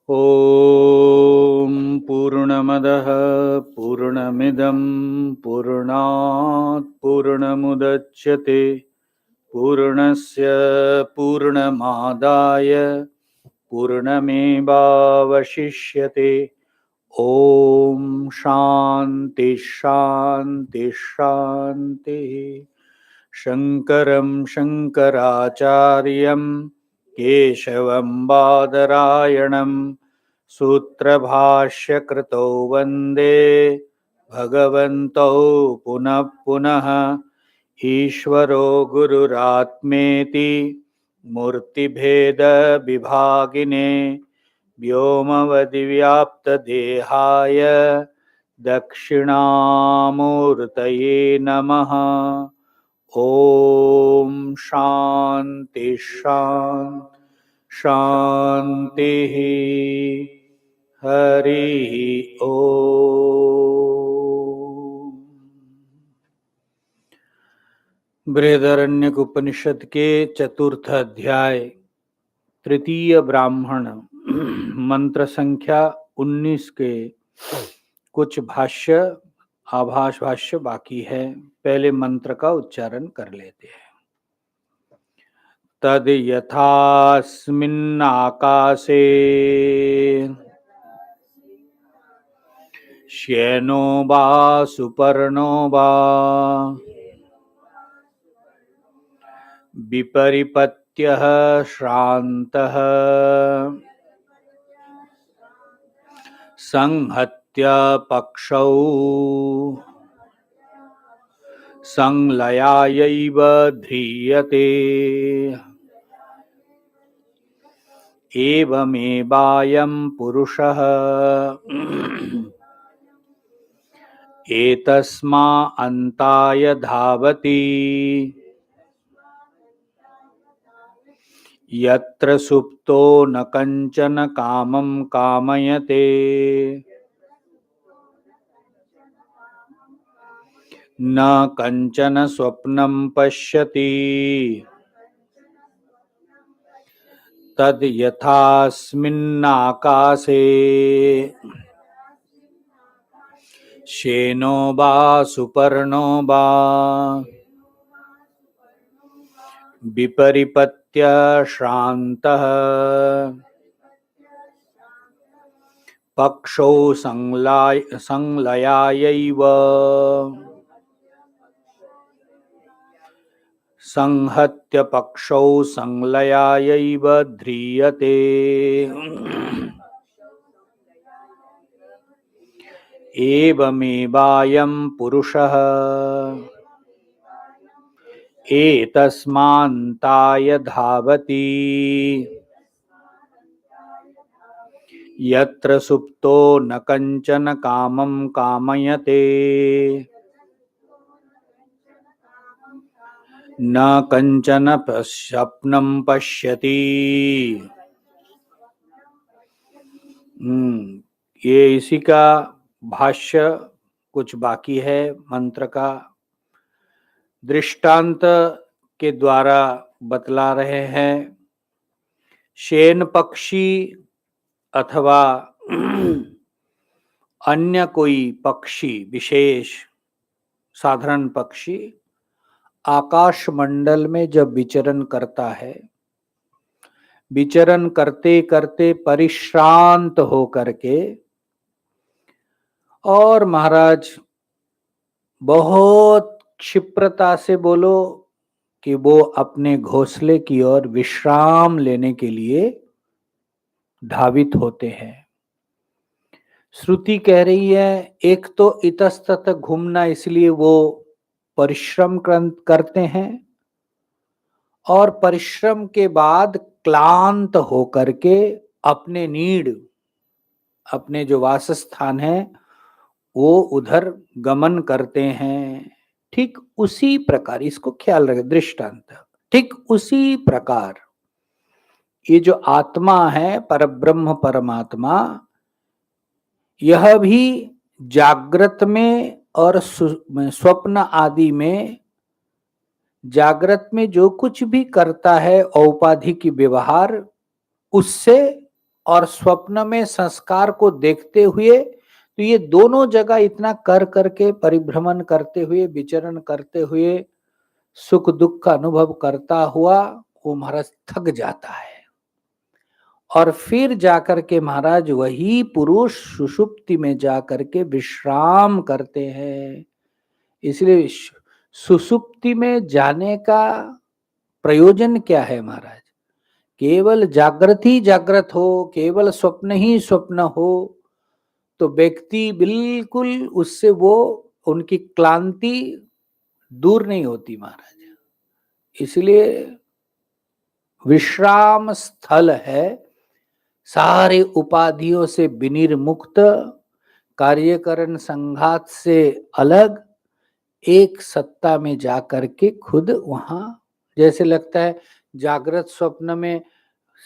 ॐ पूर्णमदः पूर्णमिदं पूर्णात् पूर्णमुदच्यते पूर्णस्य पूर्णमादाय पूर्णमेवावशिष्यते। ॐ शान्ति शान्ति शान्तिः। शङ्करं शङ्कराचार्यं केशवं बादरायणं सूत्रभाष्यकृतौ वन्दे भगवन्तौ पुनः पुनः। ईश्वरो गुरुरात्मेति मूर्तिभेदविभागिने व्योमवद्व्याप्तदेहाय दक्षिणामूर्तये नमः। ॐ शान्ति शान्ति शान्तिः। हरिः ॐ। बृहदारण्यक उपनिषद के चतुर्थ अध्याय तृतीय ब्राह्मण मंत्र संख्या 19 के कुछ भाष्य आभास भाष्य बाकी है। पहले मंत्र का उच्चारण कर लेते हैं। तद यथास्मिन् आकाशे श्येनो वा सुपर्णो वा विपरिपत्यः श्रान्तः संहत्य पक्षौ संलयायैव ध्रियते। एवमेवायं पुरुषः एतस्मा अन्ताय धावति यत्र सुप्तो न कंचन कामं कामयते न कंचन स्वप्नं पश्यति। तद यथास्मिन्नाकाशे श्येनो वा सुपर्णो वा विपरिपत्य श्रान्तः पक्षौ संलयायैव संहत्य पक्षौ संलयायैव ध्रियते। एवमेवायं पुरुषः एतस्मान्ताय धावति यत्र सुप्तो न कंचन कामं कामयते न कंचन स्वप्नं पश्यति। ये इसी का भाष्य कुछ बाकी है। मंत्र का दृष्टांत के द्वारा बतला रहे हैं। शेन पक्षी अथवा अन्य कोई पक्षी विशेष साधारण पक्षी आकाश मंडल में जब विचरण करता है, विचरण करते करते परिश्रांत हो करके और महाराज बहुत क्षिप्रता से बोलो कि वो अपने घोंसले की ओर विश्राम लेने के लिए धावित होते हैं। श्रुति कह रही है एक तो इतस्ततः घूमना, इसलिए वो परिश्रम करते हैं और परिश्रम के बाद क्लांत होकर के अपने नीड, अपने जो वासस्थान है वो उधर गमन करते हैं। ठीक उसी प्रकार, इसको ख्याल रखें दृष्टांत, ठीक उसी प्रकार ये जो आत्मा है परब्रह्म परमात्मा, यह भी जागृत में और स्वप्न आदि में, जागृत में जो कुछ भी करता है औपाधिक व्यवहार, उससे और स्वप्न में संस्कार को देखते हुए, तो ये दोनों जगह इतना कर करके परिभ्रमण करते हुए, विचरण करते हुए, सुख दुख का अनुभव करता हुआ वो महाराज थक जाता है। और फिर जाकर के महाराज वही पुरुष सुषुप्ति में जाकर के विश्राम करते हैं। इसलिए सुषुप्ति में जाने का प्रयोजन क्या है महाराज? केवल जागृत ही जागृत हो, केवल स्वप्न ही स्वप्न हो, तो व्यक्ति बिल्कुल उससे वो उनकी क्लांति दूर नहीं होती महाराज। इसलिए विश्राम स्थल है, सारे उपाधियों से विनिर्मुक्त, कार्यकरण संघात से अलग, एक सत्ता में जाकर के खुद वहां, जैसे लगता है जागृत स्वप्न में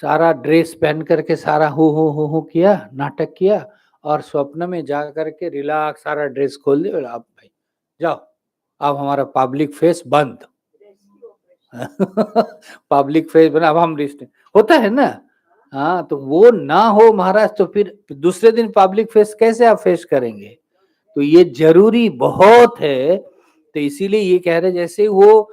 सारा ड्रेस पहन करके सारा हो किया, नाटक किया, और स्वप्न में जा करके रिलैक्स सारा ड्रेस खोल दे, अब भाई जाओ, अब हमारा पब्लिक फेस बंद। पब्लिक फेस बना, अब हम रिस्ट होता है ना। हाँ, तो वो ना हो महाराज, तो फिर दूसरे दिन पब्लिक फेस कैसे आप फेस करेंगे? तो ये जरूरी बहुत है। तो इसीलिए ये कह रहे जैसे वो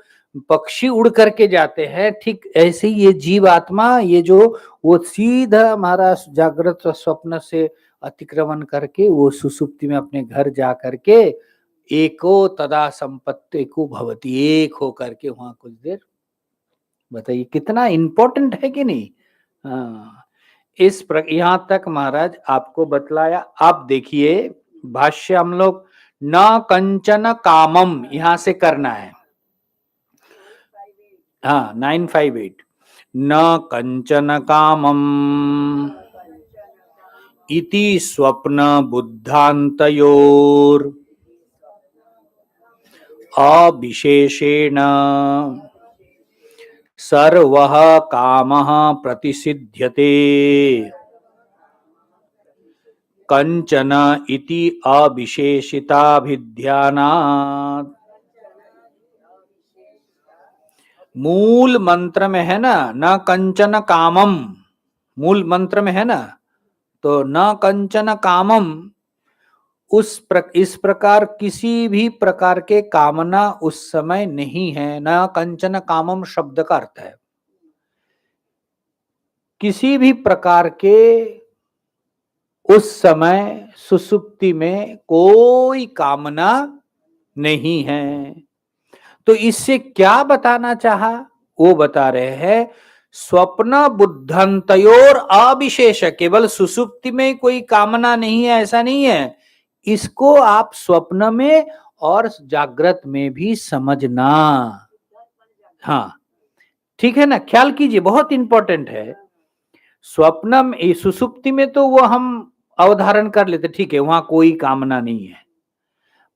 पक्षी उड़ करके जाते हैं, ठीक ऐसे ही ये जीव आत्मा, ये जो वो सीधा महाराज जागृत स्वप्न से अतिक्रमण करके वो सुसुप्ति में अपने घर जा करके एको तदा संपत्ति को भवती, एक हो करके वहां कुछ देर। बताइए कितना इंपॉर्टेंट है कि नहीं? हाँ, यहां तक महाराज आपको बतलाया। आप देखिए भाष्य हम लोग न कंचन कामम यहां से करना है। हाँ 958 न कंचन कामम इति स्वप्न बुद्धान्तयोर अविशेषेण सर्वः कामः प्रतिसिध्यते कंचन इति अविशेषिताभिध्यानात्। मूल मंत्र में है ना, न कंचन कामम, मूल मंत्र में है ना, तो न कंचन कामम, इस प्रकार किसी भी प्रकार के कामना उस समय नहीं है। न कंचन कामम शब्द का अर्थ है किसी भी प्रकार के उस समय सुसुप्ति में कोई कामना नहीं है। तो इससे क्या बताना चाहा? वो बता रहे हैं स्वप्न बुद्धंतयोर अविशेष, केवल सुसुप्ति में कोई कामना नहीं है ऐसा नहीं है, इसको आप स्वप्न में और जागृत में भी समझना। हाँ ठीक है ना, ख्याल कीजिए, बहुत इंपॉर्टेंट है। स्वप्न में, सुसुप्ति में तो वो हम अवधारण कर लेते, ठीक है वहां कोई कामना नहीं है,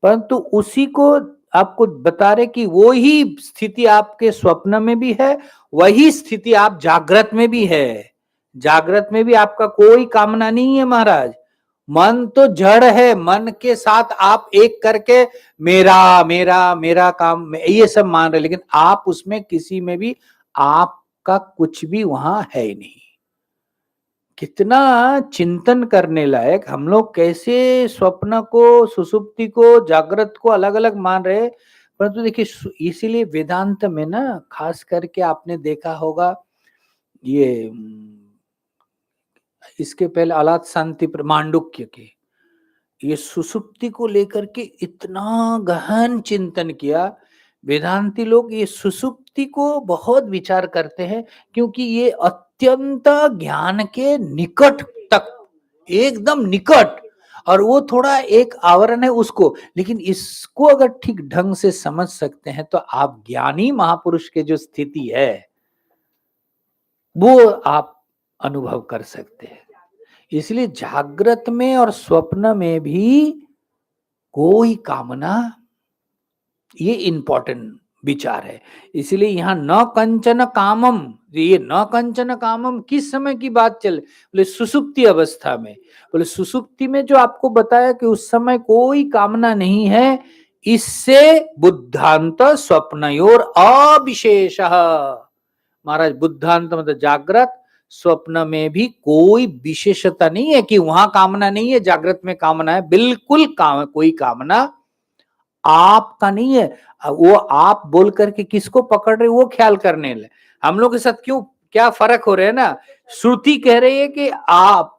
परंतु उसी को आपको बता रहे कि वो ही स्थिति आपके स्वप्न में भी है, वही स्थिति आप जागृत में भी है। जागृत में भी आपका कोई कामना नहीं है महाराज। मन तो जड़ है, मन के साथ आप एक करके मेरा मेरा मेरा काम ये सब मान रहे, लेकिन आप उसमें किसी में भी आपका कुछ भी वहां है ही नहीं। कितना चिंतन करने लायक, हम लोग कैसे स्वप्न को, सुसुप्ति को, जागृत को अलग अलग मान रहे। परंतु देखिए इसीलिए वेदांत में ना खास करके आपने देखा होगा, ये इसके पहले अलात शांति मांडुक्य के, ये सुसुप्ति को लेकर के इतना गहन चिंतन किया। वेदांती लोग ये सुसुप्ति को बहुत विचार करते हैं, क्योंकि ये अत्यंत ज्ञान के निकट तक, एकदम निकट, और वो थोड़ा एक आवरण है उसको, लेकिन इसको अगर ठीक ढंग से समझ सकते हैं तो आप ज्ञानी महापुरुष के जो स्थिति है वो आप अनुभव कर सकते हैं। इसलिए जागृत में और स्वप्न में भी कोई कामना, ये इंपॉर्टेंट विचार है। इसलिए यहां न कंचन कामम, ये न कंचन कामम किस समय की बात चल, बोले सुसुप्ति अवस्था में। बोले सुसुप्ति में जो आपको बताया कि उस समय कोई कामना नहीं है, इससे बुद्धांत स्वप्नयोर अविशेष। महाराज बुद्धांत मतलब जागृत, स्वप्न में भी कोई विशेषता नहीं है कि वहां कामना नहीं है, जागृत में कामना है। बिल्कुल कोई कामना आपका नहीं है। वो आप बोल करके किसको पकड़ रहे वो ख्याल करने ले। हम लोग के साथ क्यों क्या फर्क हो रहा है ना, श्रुति कह रही है कि आप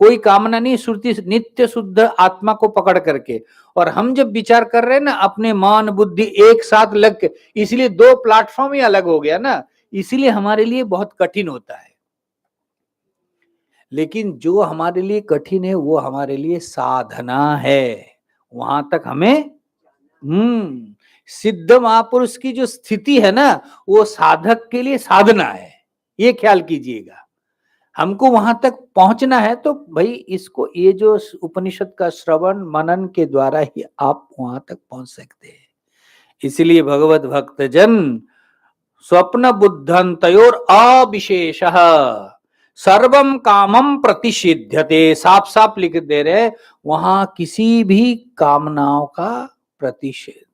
कोई कामना नहीं, श्रुति नित्य शुद्ध आत्मा को पकड़ करके, और हम जब विचार कर रहे हैं ना अपने मन बुद्धि एक साथ लग के, इसलिए दो प्लेटफॉर्म ही अलग हो गया ना, इसीलिए हमारे लिए बहुत कठिन होता है। लेकिन जो हमारे लिए कठिन है वो हमारे लिए साधना है, वहां तक हमें सिद्ध महापुरुष की जो स्थिति है ना वो साधक के लिए साधना है, ये ख्याल कीजिएगा। हमको वहां तक पहुंचना है तो भाई इसको, ये जो उपनिषद का श्रवण मनन के द्वारा ही आप वहां तक पहुंच सकते हैं। इसलिए भगवत भक्त जन स्वप्न बुद्धन तयोर अविशेष सर्वम कामम प्रतिषिध्यते, साफ साफ लिख दे रहे, वहां किसी भी कामनाओं का प्रतिषेध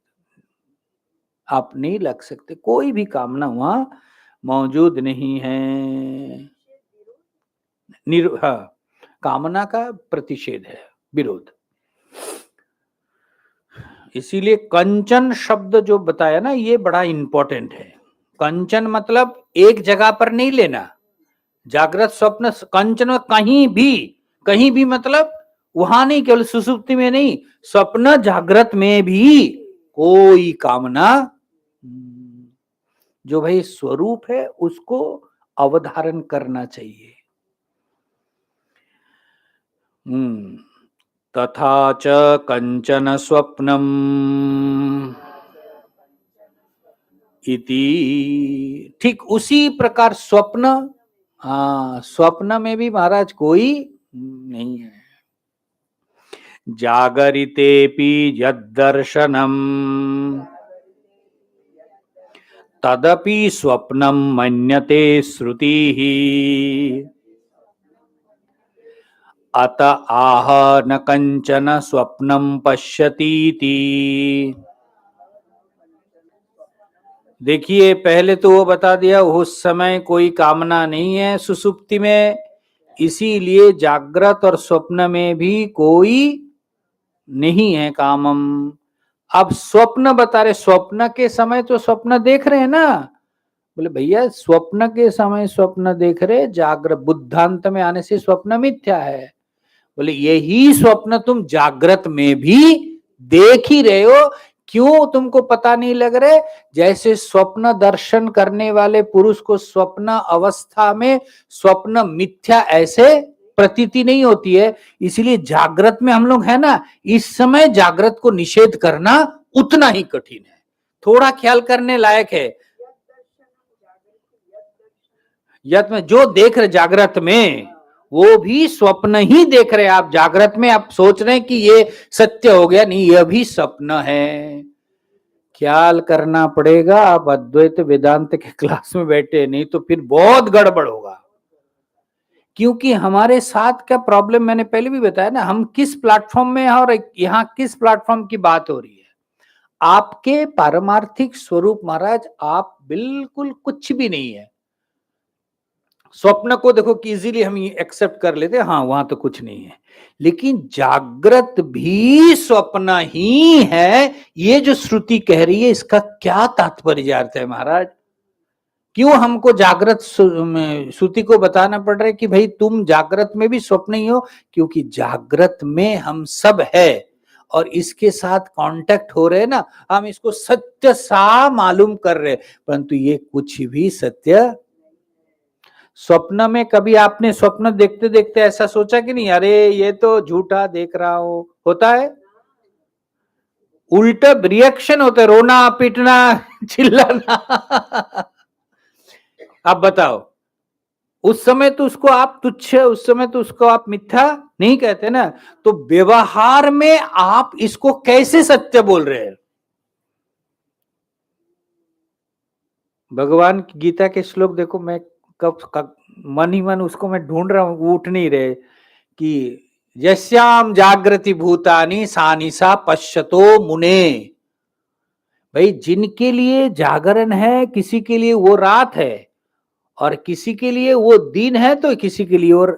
आप नहीं लग सकते, कोई भी कामना वहां मौजूद नहीं है। हाँ, कामना का प्रतिषेध है, विरोध। इसीलिए कंचन शब्द जो बताया ना ये बड़ा इंपॉर्टेंट है। कंचन मतलब एक जगह पर नहीं लेना, जागृत स्वप्न कंचन कहीं भी मतलब वहां नहीं, केवल सुसुप्ति में नहीं, स्वप्न जागृत में भी कोई कामना, जो भाई स्वरूप है उसको अवधारण करना चाहिए। तथा च कंचन स्वप्नम इति, ठीक उसी प्रकार स्वप्न, हाँ स्वप्न में भी महाराज कोई नहीं है। जागरितेपि यद्दर्शनम तदपि स्वप्नम मन्यते श्रुतिः अत आह न कंचन स्वप्नम पश्यतीति। देखिए पहले तो वो बता दिया उस समय कोई कामना नहीं है सुसुप्ति में, इसीलिए जागृत और स्वप्न में भी कोई नहीं है कामम। अब स्वप्न बता रहे, स्वप्न के समय तो स्वप्न देख रहे हैं ना, बोले भैया स्वप्न के समय स्वप्न देख रहे, जागृत बुद्धांत में आने से स्वप्न मिथ्या है। बोले यही स्वप्न तुम जागृत में भी देख ही रहे हो, क्यों तुमको पता नहीं लग रहे? जैसे स्वप्न दर्शन करने वाले पुरुष को स्वप्न अवस्था में स्वप्न मिथ्या ऐसे प्रतीति नहीं होती है, इसलिए जागृत में हम लोग है ना, इस समय जागृत को निषेध करना उतना ही कठिन है, थोड़ा ख्याल करने लायक है। यत में जो देख रहे जागृत में वो भी स्वप्न ही देख रहे, आप जागृत में आप सोच रहे हैं कि ये सत्य हो गया, नहीं यह भी स्वप्न है। ख्याल करना पड़ेगा, आप अद्वैत वेदांत के क्लास में बैठे, नहीं तो फिर बहुत गड़बड़ होगा। क्योंकि हमारे साथ क्या प्रॉब्लम मैंने पहले भी बताया ना, हम किस प्लेटफॉर्म में हैं और यहाँ किस प्लेटफॉर्म की बात हो रही है। आपके पारमार्थिक स्वरूप महाराज आप बिल्कुल कुछ भी नहीं है। स्वप्न को देखो कि इजीली हम एक्सेप्ट कर लेते हैं, हाँ वहां तो कुछ नहीं है, लेकिन जागृत भी स्वप्न ही है, ये जो श्रुति कह रही है इसका क्या तात्पर्य अर्थ है महाराज? क्यों हमको जागृत श्रुति को बताना पड़ रहा है कि भाई तुम जागृत में भी स्वप्न ही हो? क्योंकि जागृत में हम सब है और इसके साथ कांटेक्ट हो रहे हैं ना, हम इसको सत्य सा मालूम कर रहे, परंतु ये कुछ भी सत्य। स्वप्न में कभी आपने स्वप्न देखते देखते ऐसा सोचा कि नहीं अरे ये तो झूठा देख रहा हूं? होता है, उल्टा रिएक्शन होता है, रोना पीटना चिल्लाना। अब बताओ, उस समय तो उसको आप तुच्छ, उस समय तो उसको आप मिथ्या नहीं कहते ना, तो व्यवहार में आप इसको कैसे सत्य बोल रहे हैं? भगवान की गीता के श्लोक देखो, मैं कब मन ही मन उसको मैं ढूंढ रहा हूं, उठ नहीं रहे, कि यस्याम जागृति भूतानि सानिसा पश्यतो मुने। भाई जिनके लिए जागरण है, किसी के लिए वो रात है, और किसी के लिए वो दिन है तो किसी के लिए और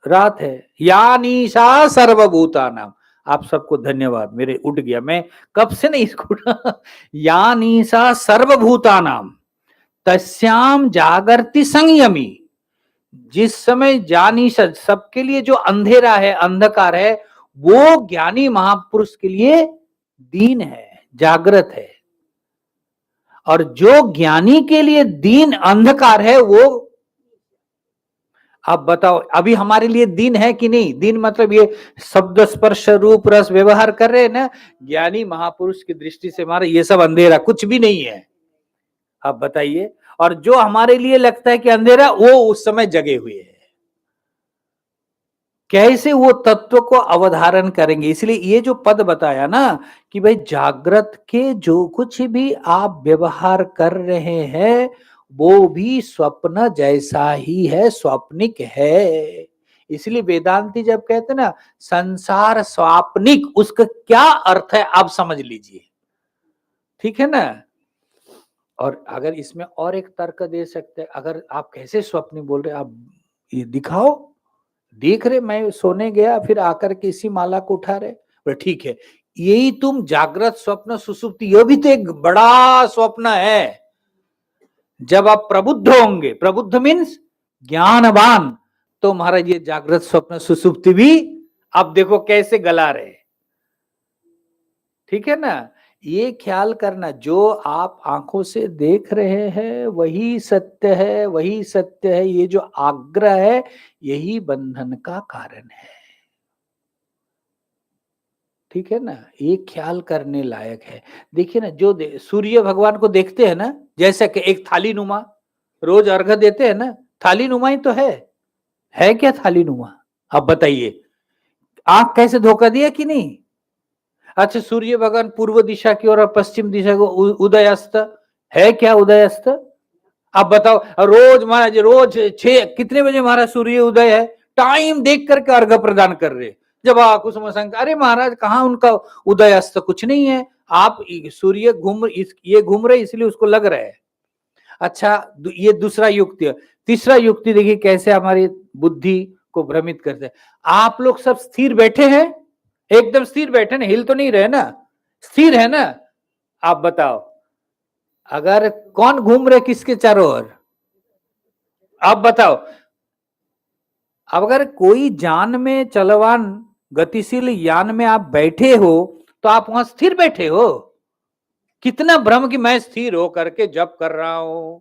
रात है। या निशा सर्वभूतानाम। आप सबको धन्यवाद, मेरे उठ गया, मैं कब से नहीं इसको या निशा सर्वभूतानाम तस्याम जागर्ति संयमी। जिस समय जानी सबके लिए जो अंधेरा है, अंधकार है, वो ज्ञानी महापुरुष के लिए दीन है, जागृत है। और जो ज्ञानी के लिए दीन अंधकार है, वो अब बताओ, अभी हमारे लिए दिन है कि नहीं? दिन मतलब ये शब्द स्पर्श रूप रस व्यवहार कर रहे हैं ना, ज्ञानी महापुरुष की दृष्टि से हमारा ये सब अंधेरा कुछ भी नहीं है। अब बताइए, और जो हमारे लिए लगता है कि अंधेरा, वो उस समय जगे हुए हैं। कैसे वो तत्व को अवधारण करेंगे? इसलिए ये जो पद बताया ना कि भाई जागृत के जो कुछ भी आप व्यवहार कर रहे हैं वो भी स्वप्न जैसा ही है, स्वप्निक है। इसलिए वेदांती जब कहते ना संसार स्वाप्निक, उसका क्या अर्थ है आप समझ लीजिए, ठीक है ना। और अगर इसमें और एक तर्क दे सकते हैं, अगर आप कैसे स्वप्न बोल रहे, आप ये दिखाओ। देख रहे मैं सोने गया, फिर आकर के इसी माला को उठा रहे, बोले ठीक है, यही तुम जागृत स्वप्न सुसुप्ति, यह भी तो एक बड़ा स्वप्न है। जब आप प्रबुद्ध होंगे, प्रबुद्ध मीन्स ज्ञानवान, तो महाराज ये जागृत स्वप्न सुसुप्ति भी आप देखो कैसे गला रहे, ठीक है ना। ये ख्याल करना, जो आप आंखों से देख रहे हैं वही सत्य है, वही सत्य है। ये जो आग्रह है यही बंधन का कारण है, ठीक है ना। ये ख्याल करने लायक है। देखिए ना, जो सूर्य भगवान को देखते हैं ना, जैसे कि एक थाली नुमा, रोज अर्घ्य देते हैं ना, थाली नुमा ही तो है क्या थाली नुमा? अब बताइए, आंख कैसे धोखा दिया कि नहीं? अच्छा, सूर्य भगवान पूर्व दिशा की और पश्चिम दिशा को उदय अस्त है क्या? उदय अस्त अब बताओ, रोज महाराज, रोज 6 कितने बजे महाराज सूर्य उदय है, टाइम देख करके अर्घ्य प्रदान कर रहे। जब कुसुम संग, अरे महाराज कहाँ उनका उदय अस्त, कुछ नहीं है। आप सूर्य ये घूम रहे इसलिए उसको लग रहा है। अच्छा, ये दूसरा युक्ति है। तीसरा युक्ति देखिए कैसे हमारी बुद्धि को भ्रमित करते हैं। आप लोग सब स्थिर बैठे हैं, एकदम स्थिर बैठे ना, हिल तो नहीं रहे ना, स्थिर है ना। आप बताओ, अगर कौन घूम रहे किसके चारों ओर? आप बताओ, अब अगर कोई जान में चलवान गतिशील यान में आप बैठे हो तो आप वहां स्थिर बैठे हो। कितना भ्रम कि मैं स्थिर हो करके जप कर रहा हूं।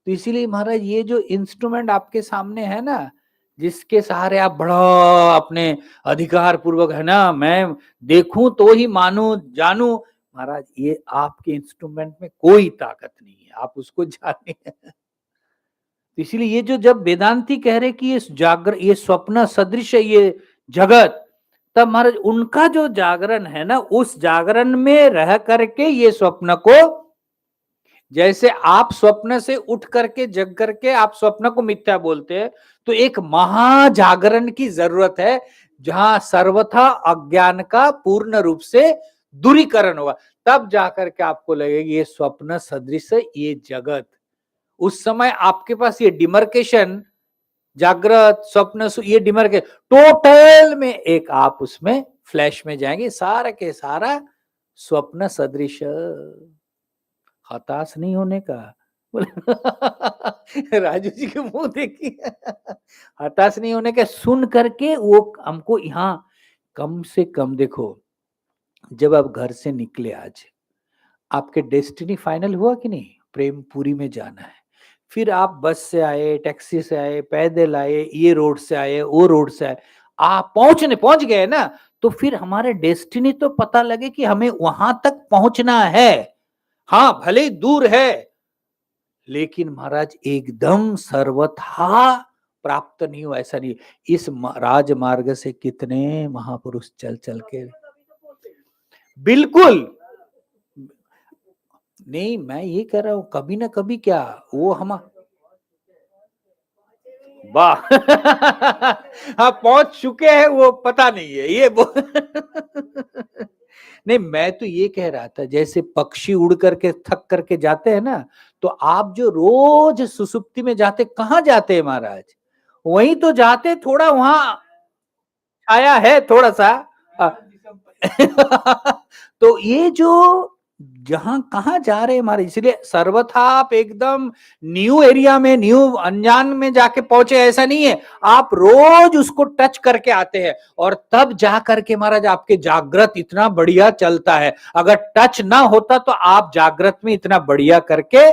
तो इसीलिए महाराज ये जो इंस्ट्रूमेंट आपके सामने है ना, जिसके सहारे आप बड़ा अपने अधिकार पूर्वक, है ना, मैं देखूं तो ही मानू जानू, महाराज ये आपके इंस्ट्रूमेंट में कोई ताकत नहीं है, आप उसको जाने। इसलिए ये जो जब वेदांती कह रहे कि ये स्वप्न सदृश है ये जगत, तब महाराज उनका जो जागरण है ना, उस जागरण में रह करके ये स्वप्न को, जैसे आप स्वप्न से उठ करके जग करके आप स्वप्न को मिथ्या बोलते हैं, तो एक महाजागरण की जरूरत है जहां सर्वथा अज्ञान का पूर्ण रूप से दूरीकरण होगा, तब जाकर के आपको लगेगा ये स्वप्न सदृश ये जगत। उस समय आपके पास ये डिमर्केशन, जागृत स्वप्न ये डिमर्केशन टोटल में एक आप उसमें फ्लैश में जाएंगे, सारा के सारा स्वप्न सदृश। हताश नहीं होने का। राजू जी के मुंह देखिए। हताश नहीं होने का, सुन करके वो हमको यहाँ कम से कम देखो, जब आप घर से निकले आज, आपके डेस्टिनी फाइनल हुआ कि नहीं? प्रेमपुरी में जाना है। फिर आप बस से आए, टैक्सी से आए, पैदल आए, ये रोड से आए, वो रोड से आए, आप पहुंच गए ना, तो फिर हमारे डेस्टिनी तो पता लगे कि हमें वहां तक पहुंचना है। हाँ भले ही दूर है, लेकिन महाराज एकदम सर्वथा प्राप्त नहीं हुआ, ऐसा नहीं। इस राजमार्ग से कितने महापुरुष चल चल के, बिल्कुल नहीं, मैं ये कह रहा हूं कभी ना कभी क्या वो हम, वाह। हाँ पहुंच चुके हैं वो पता नहीं है ये नहीं, मैं तो ये कह रहा था जैसे पक्षी उड़ करके थक करके जाते हैं ना, तो आप जो रोज सुसुप्ति में जाते, कहाँ जाते हैं महाराज? वहीं तो जाते, थोड़ा वहां छाया है थोड़ा सा। अ, तो ये जो जहां कहाँ जा रहे हैं हमारे, इसलिए सर्वथा आप एकदम न्यू एरिया में, न्यू अनजान में जाके पहुंचे, ऐसा नहीं है। आप रोज उसको टच करके आते हैं और तब जा करके महाराज आपके जागृत इतना बढ़िया चलता है। अगर टच ना होता तो आप जागृत में इतना बढ़िया करके,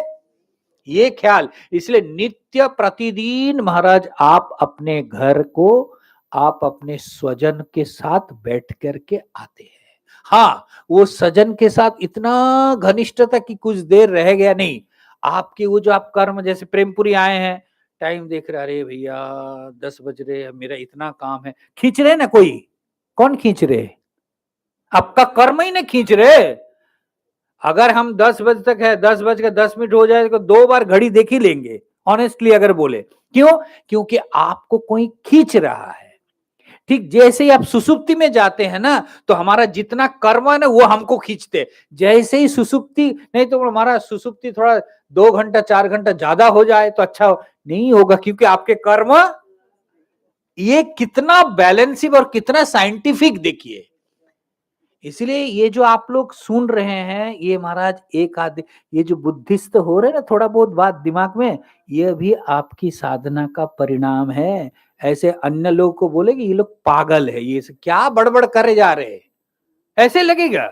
ये ख्याल। इसलिए नित्य प्रतिदिन महाराज आप अपने घर को, आप अपने स्वजन के साथ बैठ करके आते हैं। हाँ, वो सजन के साथ इतना घनिष्ठता कि कुछ देर रह गया नहीं, आपके वो जो आप कर्म, जैसे प्रेमपुरी आए हैं, टाइम देख रहे, अरे भैया 10 बज रहे, मेरा इतना काम है, खींच रहे ना कोई, कौन खींच रहे? आपका कर्म ही ना खींच रहे। अगर हम 10 बजे तक है, 10 बज के 10 मिनट हो जाए तो 2 बार घड़ी देख ही लेंगे, ऑनेस्टली अगर बोले। क्यों? क्योंकि आपको कोई खींच रहा है। ठीक जैसे ही आप सुसुप्ति में जाते हैं ना, तो हमारा जितना कर्म है ना वो हमको खींचते। जैसे ही सुसुप्ति, नहीं तो हमारा सुसुप्ति थोड़ा 2 घंटा 4 घंटा ज्यादा हो जाए तो अच्छा नहीं होगा, क्योंकि आपके कर्म, ये कितना बैलेंसिव और कितना साइंटिफिक देखिए। इसलिए ये जो आप लोग सुन रहे हैं, ये महाराज एक आध, ये जो बुद्धिस्ट हो रहे हैं ना, थोड़ा बहुत बात दिमाग में, ये भी आपकी साधना का परिणाम है। ऐसे अन्य लोग को बोले कि ये लोग पागल है, ये क्या बड़बड़ करे जा रहे हैं, ऐसे लगेगा,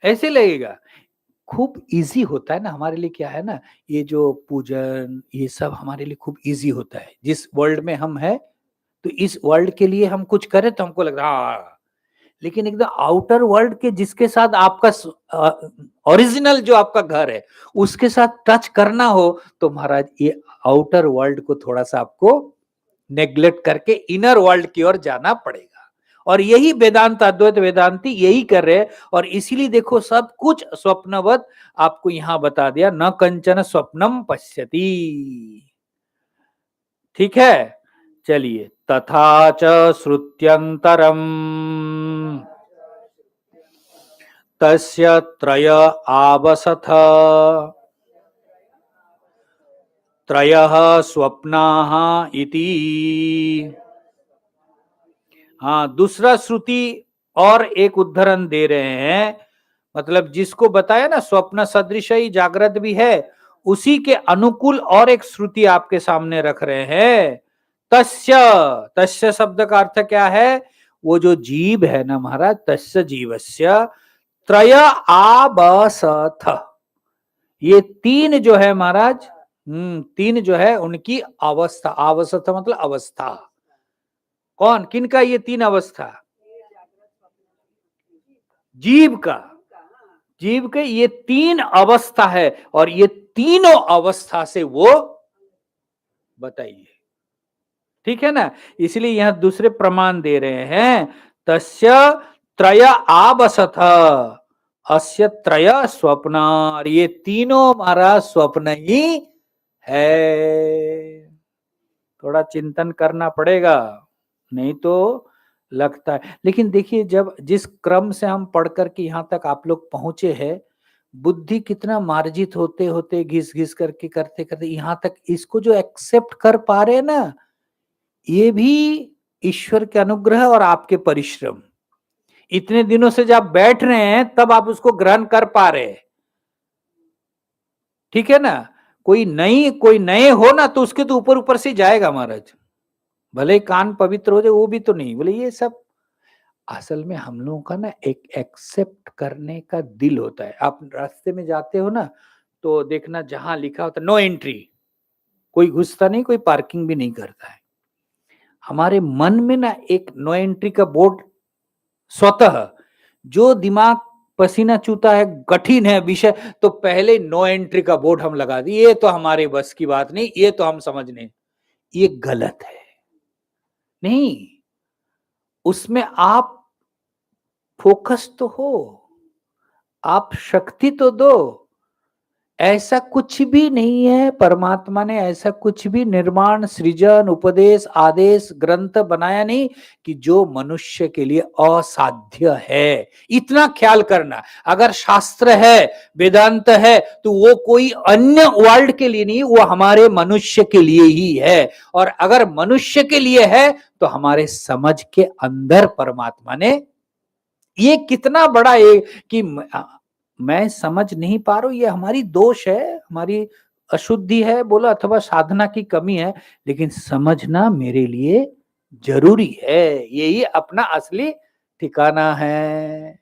ऐसे लगेगा। खूब इजी होता है ना हमारे लिए, क्या है ना, ये जो पूजन ये सब हमारे लिए खूब इजी होता है। जिस वर्ल्ड में हम हैं, तो इस वर्ल्ड के लिए हम कुछ करें तो हमको लग रहा हाँ। लेकिन एकदम आउटर वर्ल्ड के जिसके साथ आपका ओरिजिनल जो आपका घर है, उसके साथ टच करना हो, तो महाराज ये आउटर वर्ल्ड को थोड़ा सा आपको नेग्लेक्ट करके इनर वर्ल्ड की ओर जाना पड़ेगा। और यही वेदांत, अद्वैत वेदांती यही कर रहे हैं। और इसीलिए देखो सब कुछ स्वप्नवत आपको यहां बता दिया, न कंचन स्वप्नम पश्यति। ठीक है, चलिए। तथा च श्रुत्यंतरम तस्य त्रय आवसथ त्रयः स्वप्नाः इति। हाँ, दूसरा श्रुति और एक उद्धरण दे रहे हैं, मतलब जिसको बताया ना स्वप्न सदृश ही जागृत भी है, उसी के अनुकूल और एक श्रुति आपके सामने रख रहे हैं। तस्य, तस्य शब्द का अर्थ क्या है? वो जो जीव है ना महाराज, तस्य जीवस्य त्रय आबसथ, ये तीन जो है महाराज, तीन जो है उनकी अवस्था, अवस्था मतलब अवस्था। कौन, किनका ये तीन अवस्था? जीव का, जीव के ये तीन अवस्था है, और ये तीनों अवस्था से वो बताइए। ठीक है ना, इसलिए यहां दूसरे प्रमाण दे रहे हैं। तस्य त्रय आबसथ अस्य त्रय स्वप्न, ये तीनों हमारा स्वप्न ही है। थोड़ा चिंतन करना पड़ेगा, नहीं तो लगता है। लेकिन देखिए, जब जिस क्रम से हम पढ़ करके यहाँ तक आप लोग पहुंचे हैं, बुद्धि कितना मार्जित होते होते, घिस घिस करके करते करते यहाँ तक इसको जो एक्सेप्ट कर पा रहे हैं ना, ये भी ईश्वर के अनुग्रह और आपके परिश्रम। इतने दिनों से जब आप बैठ रहे हैं तब आप उसको ग्रहण कर पा रहे हैं। ठीक है ना, कोई नए हो ना, तो उसके तो ऊपर ऊपर से जाएगा महाराज, भले ही कान पवित्र हो जाए, वो भी तो नहीं बोले। ये सब असल में हम लोगों का ना एक एक्सेप्ट करने का दिल होता है। आप रास्ते में जाते हो ना, तो देखना जहां लिखा होता नो एंट्री, कोई घुसता नहीं, कोई पार्किंग भी नहीं करता है। हमारे मन में ना एक नो एंट्री का बोर्ड स्वतः, जो दिमाग पसीना चूता है, कठिन है विषय, तो पहले नो एंट्री का बोर्ड हम लगा दिए, ये तो हमारे बस की बात नहीं, ये तो हम समझ नहीं। ये गलत है। नहीं, उसमें आप फोकस तो हो, आप शक्ति तो दो। ऐसा कुछ भी नहीं है, परमात्मा ने ऐसा कुछ भी निर्माण, सृजन, उपदेश, आदेश, ग्रंथ बनाया नहीं कि जो मनुष्य के लिए असाध्य है। इतना ख्याल करना, अगर शास्त्र है, वेदांत है, तो वो कोई अन्य वर्ल्ड के लिए नहीं, वो हमारे मनुष्य के लिए ही है। और अगर मनुष्य के लिए है तो हमारे समझ के अंदर परमात्मा ने, ये कितना बड़ा कि मैं समझ नहीं पा रहा हूं, ये हमारी दोष है, हमारी अशुद्धि है बोलो, अथवा साधना की कमी है, लेकिन समझना मेरे लिए जरूरी है। यही अपना असली ठिकाना है।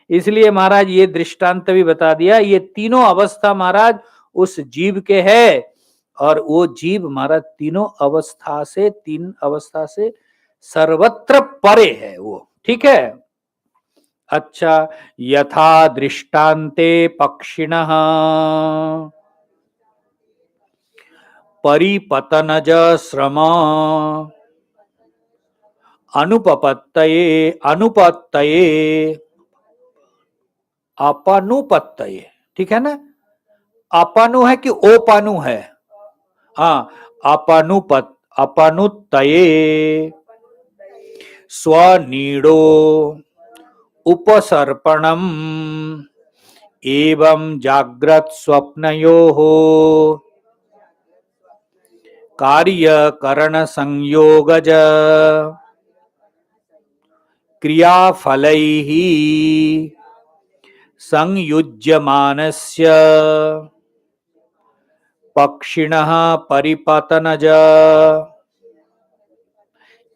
इसलिए महाराज ये दृष्टांत भी बता दिया, ये तीनों अवस्था महाराज उस जीव के है, और वो जीव महाराज तीनों अवस्था से, तीन अवस्था से सर्वत्र परे है वो। ठीक है। अच्छा, यथा दृष्टान्ते पक्षिणः परिपतनज श्रम अनुपपत्तये अनुपत्तये अपनुपत्तये, ठीक है ना? अपनु है कि ओपनु है? हाँ, अपनुत्तये स्वनीडो उपसर्पणम् एवं जाग्रत स्वप्नयोः कार्यकरण संयोगज क्रियाफलैः संयुज्यमानस्य पक्षिणः परिपतनज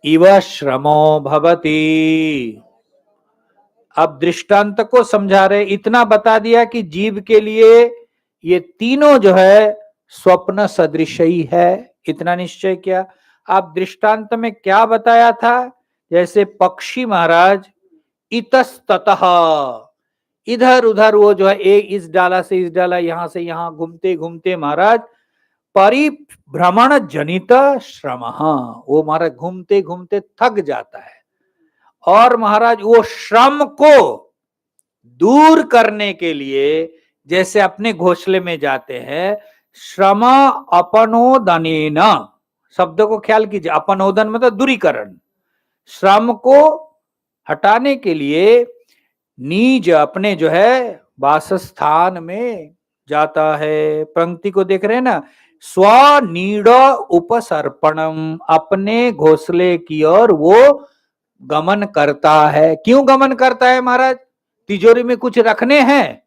इव श्रमो भवति। अब दृष्टांत को समझा रहे, इतना बता दिया कि जीव के लिए ये तीनों जो है स्वप्न सदृश ही है, इतना निश्चय किया। अब दृष्टांत में क्या बताया था? जैसे पक्षी महाराज इतस्ततः, इधर उधर वो जो है एक इस डाला से इस डाला, यहां से यहां घूमते घूमते महाराज परिभ्रमण जनित श्रम, वो महाराज घूमते घूमते थक जाता है। और महाराज वो श्रम को दूर करने के लिए जैसे अपने घोंसले में जाते हैं, श्रम अपनोदनेन, शब्द को ख्याल कीजिए, अपनोदन मतलब दूरीकरण, श्रम को हटाने के लिए नीज अपने जो है वासस्थान में जाता है। पंक्ति को देख रहे हैं ना, स्वनीड उपसर्पणम, अपने घोंसले की ओर वो गमन करता है। क्यों गमन करता है महाराज? तिजोरी में कुछ रखने हैं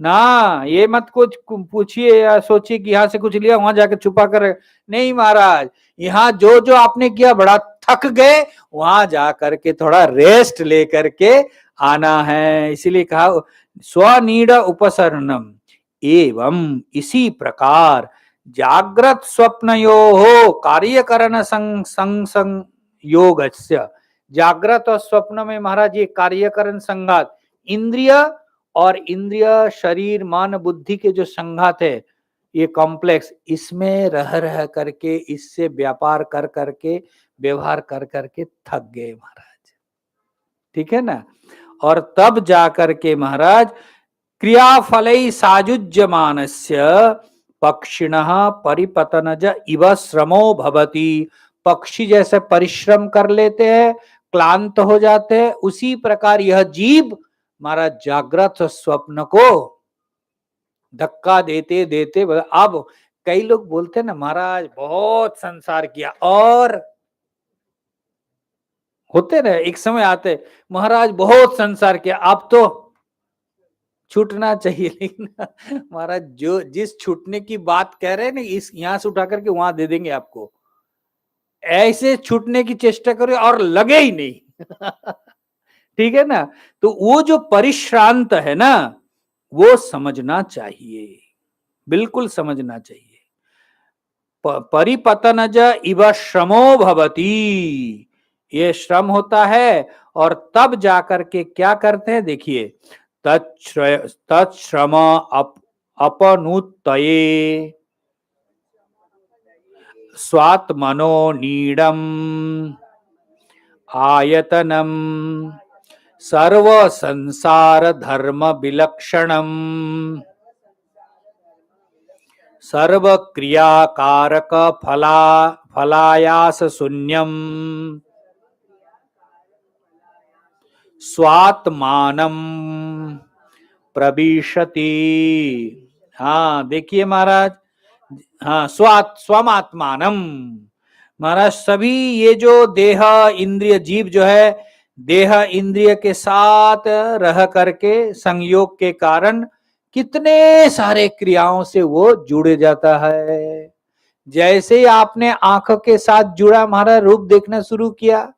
ना, ये मत कुछ पूछिए या सोचिए कि यहां से कुछ लिया वहां जाकर छुपा कर, नहीं महाराज, यहाँ जो जो आपने किया बड़ा थक गए, वहां जाकर के थोड़ा रेस्ट लेकर के आना है। इसीलिए कहा स्वनीड उपसरणम, एवं इसी प्रकार जागृत स्वप्नयो हो कार्यकरण संयोगस्य, जागृत और स्वप्न में महाराज ये कार्यकरण संघात, इंद्रिय और इंद्रिय शरीर मन बुद्धि के जो संघात है, ये कॉम्प्लेक्स, इसमें रह रह करके, इससे व्यापार कर करके, व्यवहार कर करके थक गए महाराज। ठीक है ना? और तब जाकर के महाराज क्रियाफलै सायुज्यमानस्य पक्षिणः परिपतनज इव श्रमो भवति, पक्षी जैसे परिश्रम कर लेते हैं, क्लांत हो जाते हैं, उसी प्रकार यह जीव महाराज जागृत स्वप्न को धक्का देते देते, अब कई लोग बोलते हैं ना महाराज बहुत संसार किया, और होते ना एक समय आते महाराज बहुत संसार किया, अब तो छूटना चाहिए। लेकिन महाराज जो जिस छूटने की बात कह रहे हैं ना, इस यहां से उठा करके वहां दे देंगे आपको, ऐसे छूटने की चेष्टा करो और लगे ही नहीं। ठीक है ना? तो वो जो परिश्रांत है ना, वो समझना चाहिए, बिल्कुल समझना चाहिए। परिपतनज इव श्रमो भवति, ये श्रम होता है, और तब जाकर के क्या करते हैं देखिए, तत्श्रम अपनुत्तये स्वात्मनो नीडम आयतनम सर्व संसार धर्म विलक्षणम सर्व क्रिया कारक फलायास शून्यम स्वात्मानम प्रविशति। हाँ देखिए महाराज, हाँ स्वमात्मानम महाराज, सभी ये जो देह इंद्रिय जीव जो है, देह इंद्रिय के साथ रह करके संयोग के कारण कितने सारे क्रियाओं से वो जुड़ जाता है। जैसे ही आपने आंखों के साथ जुड़ा महाराज, रूप देखना शुरू किया,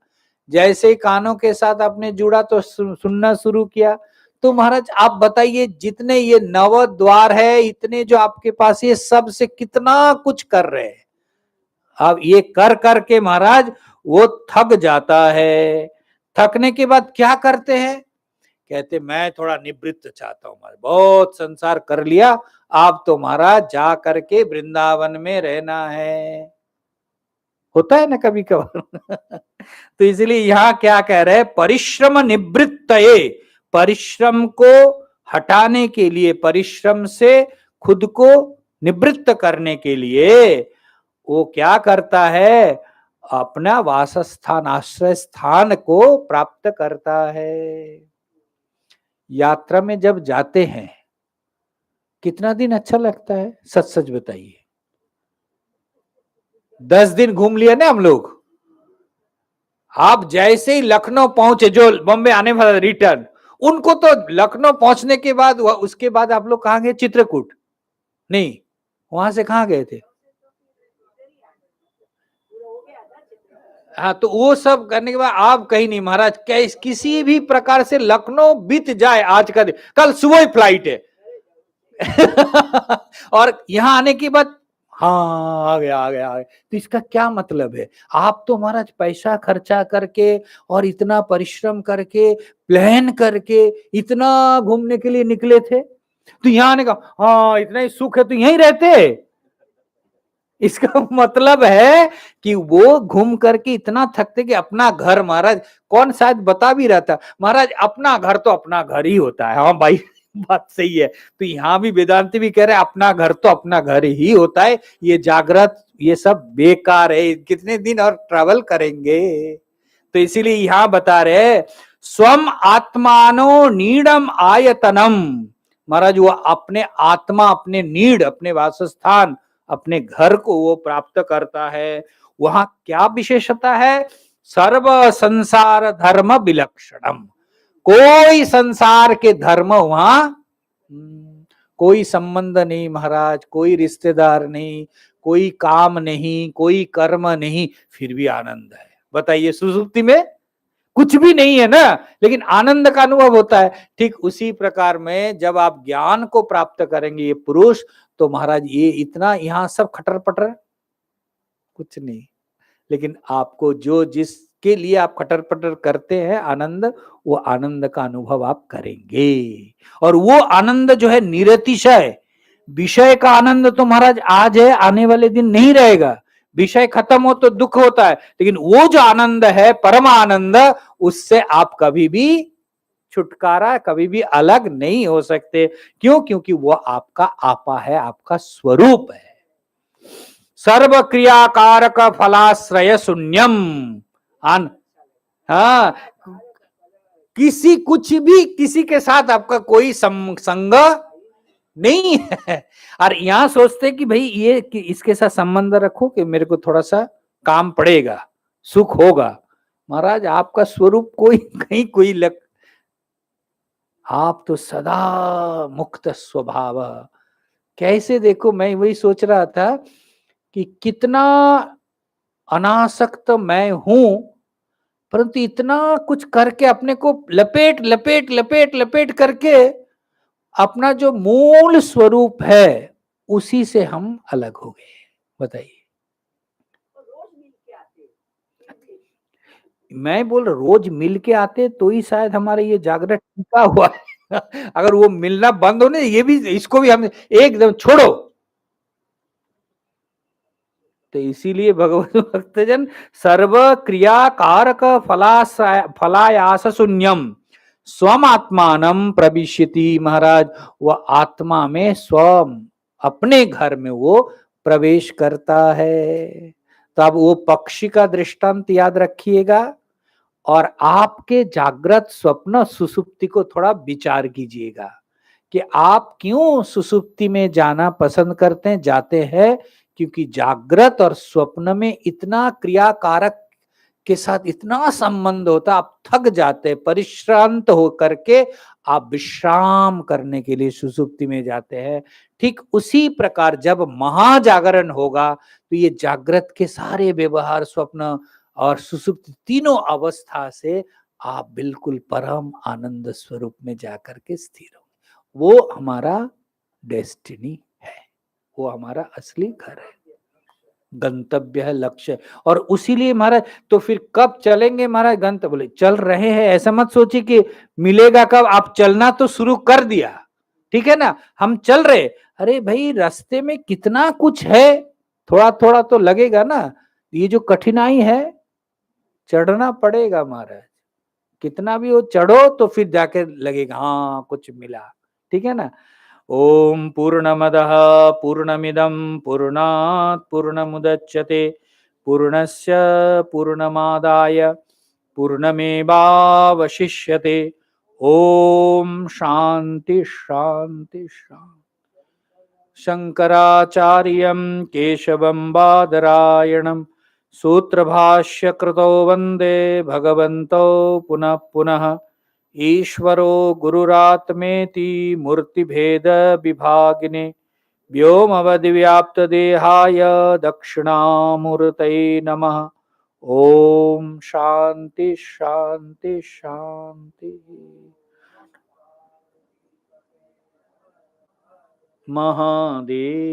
जैसे ही कानों के साथ आपने जुड़ा तो सुनना शुरू किया। तो महाराज आप बताइए, जितने ये नव द्वार है, इतने जो आपके पास, ये सब से कितना कुछ कर रहे हैं। अब ये कर करके महाराज वो थक जाता है। थकने के बाद क्या करते हैं, कहते मैं थोड़ा निवृत्त चाहता हूं, महाराज बहुत संसार कर लिया, आप तो महाराज जा करके वृंदावन में रहना है। होता है ना कभी कभार। तो इसलिए यहां क्या कह रहे हैं, परिश्रम निवृत्तये, परिश्रम को हटाने के लिए, परिश्रम से खुद को निवृत्त करने के लिए वो क्या करता है, अपना वासस्थान, आश्रय स्थान को प्राप्त करता है। यात्रा में जब जाते हैं कितना दिन अच्छा लगता है, सच सच बताइए। 10 दिन घूम लिया ना हम लोग। आप जैसे ही लखनऊ पहुंचे, जो बॉम्बे आने वाला रिटर्न, उनको तो लखनऊ पहुंचने के बाद, उसके बाद आप लोग कहां गए, चित्रकूट नहीं, वहां से कहां गए थे, हाँ तो वो सब करने के बाद आप कहीं नहीं महाराज, किसी भी प्रकार से लखनऊ बीत जाए आज का दिन, कल सुबह ही फ्लाइट है। और यहां आने के बाद हाँ आ गया आ गया आ गया। तो इसका क्या मतलब है, आप तो महाराज पैसा खर्चा करके और इतना परिश्रम करके प्लान करके इतना घूमने के लिए निकले थे, तो यहां आने का हाँ इतना ही सुख है तो यहीं रहते। इसका मतलब है कि वो घूम करके इतना थकते कि अपना घर, महाराज कौन शायद बता भी रहा था, महाराज अपना घर तो अपना घर ही होता है। हाँ भाई बात सही है। तो यहाँ भी वेदांती भी कह रहे हैं अपना घर तो अपना घर ही होता है, ये जागृत ये सब बेकार है, कितने दिन और ट्रैवल करेंगे। तो इसीलिए यहाँ बता रहे स्वम आत्मानो नीडम आयतनम, महाराज वो अपने आत्मा, अपने नीड, अपने वासस्थान, अपने घर को वो प्राप्त करता है। वहां क्या विशेषता है, सर्व संसार धर्म विलक्षणम, कोई संसार के धर्म वहां कोई संबंध नहीं महाराज, कोई रिश्तेदार नहीं, कोई काम नहीं, कोई कर्म नहीं, फिर भी आनंद है। बताइए, सुसुप्ति में कुछ भी नहीं है ना, लेकिन आनंद का अनुभव होता है। ठीक उसी प्रकार में जब आप ज्ञान को प्राप्त करेंगे ये पुरुष, तो महाराज ये इतना यहाँ सब खटर पटर कुछ नहीं, लेकिन आपको जो जिसके लिए आप खटर पटर करते हैं आनंद, वो आनंद का अनुभव आप करेंगे। और वो आनंद जो है निरतिशय, विषय का आनंद तो महाराज आज है, आने वाले दिन नहीं रहेगा। विषय खत्म हो तो दुख होता है, लेकिन वो जो आनंद है परम आनंद, उससे आप कभी भी छुटकारा, कभी भी अलग नहीं हो सकते। क्यों? क्योंकि वो आपका आपा है, आपका स्वरूप है। सर्व क्रिया कारक फलाश्रय शून्यम। हाँ, किसी कुछ भी किसी के साथ आपका कोई संग नहीं है। और यहां सोचते कि भाई ये कि इसके साथ संबंध रखो कि मेरे को थोड़ा सा काम पड़ेगा, सुख होगा। महाराज आपका स्वरूप कोई कहीं कोई आप तो सदा मुक्त स्वभाव। कैसे देखो, मैं वही सोच रहा था कि कितना अनासक्त मैं हूं, परंतु इतना कुछ करके अपने को लपेट लपेट लपेट लपेट करके अपना जो मूल स्वरूप है उसी से हम अलग हो गए। बताइए, मैं बोल रोज मिल के आते तो ही शायद हमारा ये जागरण टिका हुआ है। अगर वो मिलना बंद हो ना, ये भी, इसको भी हम एकदम छोड़ो। तो इसीलिए भगवत भक्तजन सर्व क्रिया कारक फलायास शून्यम स्वम आत्मानम प्रविश्यति। महाराज वह आत्मा में स्वम अपने घर में वो प्रवेश करता है। तो अब वो पक्षी का दृष्टांत याद रखिएगा और आपके जागृत स्वप्न सुसुप्ति को थोड़ा विचार कीजिएगा कि आप क्यों सुसुप्ति में जाना पसंद करते हैं, जाते हैं, क्योंकि जागृत और स्वप्न में इतना क्रियाकारक के साथ इतना संबंध होता, आप थक जाते, परिश्रांत हो करके आप विश्राम करने के लिए सुसुप्ति में जाते हैं। ठीक उसी प्रकार जब महाजागरण होगा तो ये जागृत के सारे व्यवहार, स्वप्न और सुसुप्ति तीनों अवस्था से आप बिल्कुल परम आनंद स्वरूप में जाकर के स्थिर हो। वो हमारा डेस्टिनी है, वो हमारा असली घर है, गंतव्य है, लक्ष्य है। और उसीलिए महाराज तो फिर कब चलेंगे महाराज गंतव्य, बोले चल रहे हैं। ऐसा मत सोचिए कि मिलेगा कब, आप चलना तो शुरू कर दिया, ठीक है ना, हम चल रहे। अरे भाई रास्ते में कितना कुछ है, थोड़ा थोड़ा तो लगेगा ना। ये जो कठिनाई है चढ़ना पड़ेगा महाराज, कितना भी हो चढ़ो तो फिर जाके लगेगा हाँ कुछ मिला, ठीक है ना। ओम पूर्णमदः पूर्णमिदं पूर्णात् पूर्णमुदच्यते पूर्णस्य पूर्णमादाय पूर्णमेवावशिष्यते। ओम शांति शांति शांति। शंकराचार्यं केशवं बादरायणं सूत्रभाष्यकृतो वन्दे भगवन्तौ पुनः पुनः। ईश्वरो गुरुरात्मेति मूर्तिभेद विभागिने व्योमवद्व्याप्तदेहाय दक्षिणामूर्तये नमः। ओम शांति शांति शांति। महादेव।